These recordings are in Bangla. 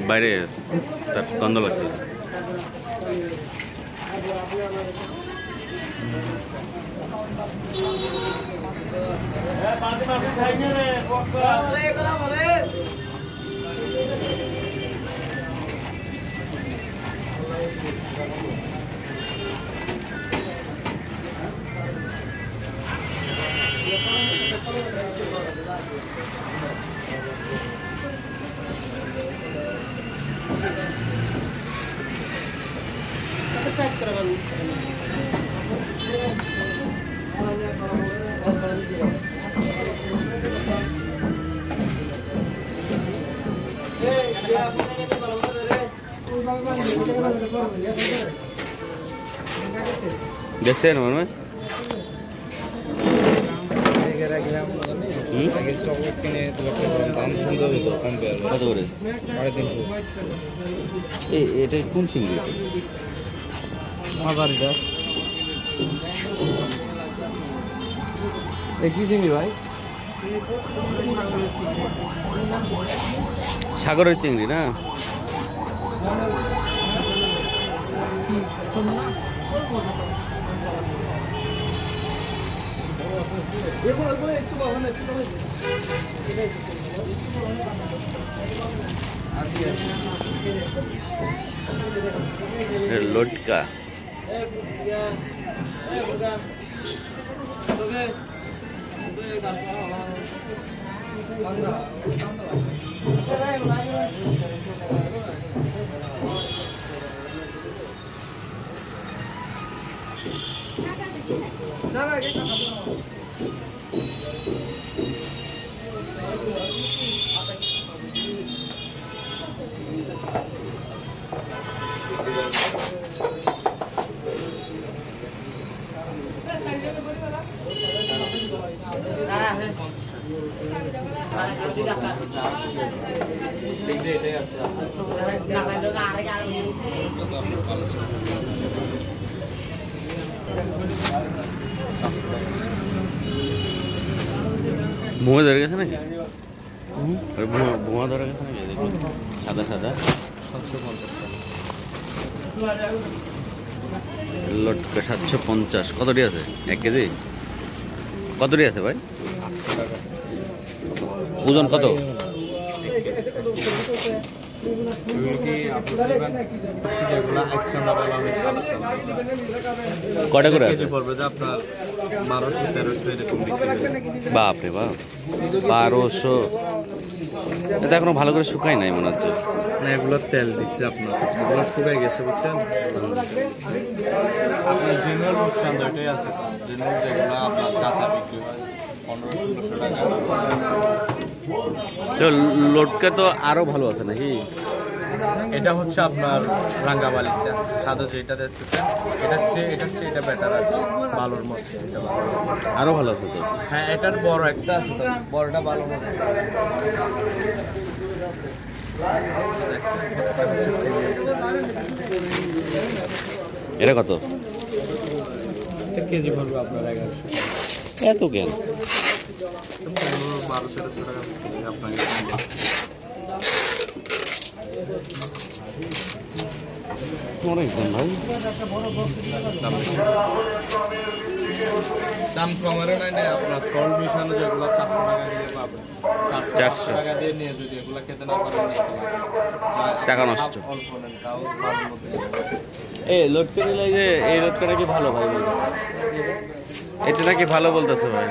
বাইরে তার গন্ধ লাগছে। দেখছেন মনে হয় কত করে? এটা কোন চিংড়ি? কি চিংড়ি ভাই? সাগরের চিংড়ি না? লটকা ভুয়া ধরে গেছে নাকি? ভুয়া ধরে গেছে নাকি? দেখুন সাদা সাদা 750 লটকা 750। কতটি আছে? 1 কেজি কতটি আছে ভাই? ওজন কত? কটা করে আছে? বাপরে বাপ, 1200। এটা এখনো ভালো করে শুকাই নাই মনে হচ্ছে। না, এগুলো তেল দিচ্ছে আপনার, এগুলো শুকাই গেছে বুঝছেন। আপনার জেনুয়াল রূপচাঁদ ওইটাই আছে, জেনুয়াল যেগুলো আপনার কাঁচা বিক্রি হয় 1500-1600 টাকা। লটকা তো আরো ভালো আছে নাকি? এটা হচ্ছে আপনার রাঙ্গামালিটা সাদা যেটা দেখতেছেন, এটা বেটার আছে ভালোর মধ্যে, এটা ভালো আরো ভালো আছে তো। হ্যাঁ, এটার বড় একটা আছে তো, বড়টা ভালো হবে। এটা কত কেজি পড়বে আপনার? 1100। এত কেন? 1200-1300 টাকা আপনাকে অনেকজন ভাই দাম কমারে নাই না আপনার। সল্ট মিশানো যেগুলো 400 টাকা দিয়ে পাবেন, 400 টাকা দিয়ে নিয়ে যদি এগুলো খেতে না পারেন টাকা নষ্ট। এই লটকা নিলে যে এই লটকাটা কি ভালো ভাই? এটা নাকি ভালো বলতেছে ভাই।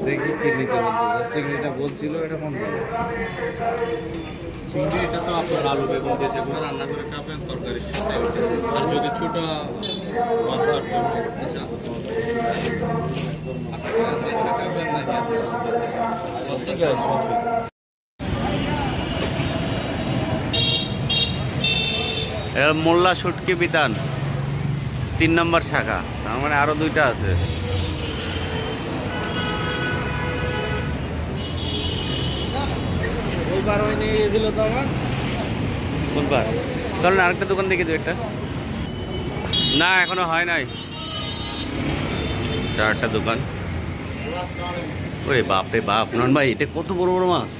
দেখি চিংড়িটা বলছিল, চিংড়িটা বলছিল এটা কোন ভালো চিংড়ি? এটা তো আপনার আলু বেগুন দিয়ে যেগুলো রান্না করে খাবেন তরকারির সাথে, আর যদি ছোট মাথার জন্য মোল্লা শুটকি বিতান 3 নম্বর শাখা, তার মানে আরো 2টা আছে। ওইবার ওই নিয়ে দিল তো আমার কোনবার? চল না আরেকটা দোকান দেখে দু একটা। না এখনো হয় নাই, 4টা দোকান। ওরে বাপ রে বাপ, নন ভাই এটা কত বড় বড় মাছ!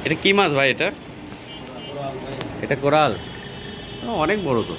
এটা কি মাছ ভাই? এটা কোরাল। ও, অনেক বড় তো।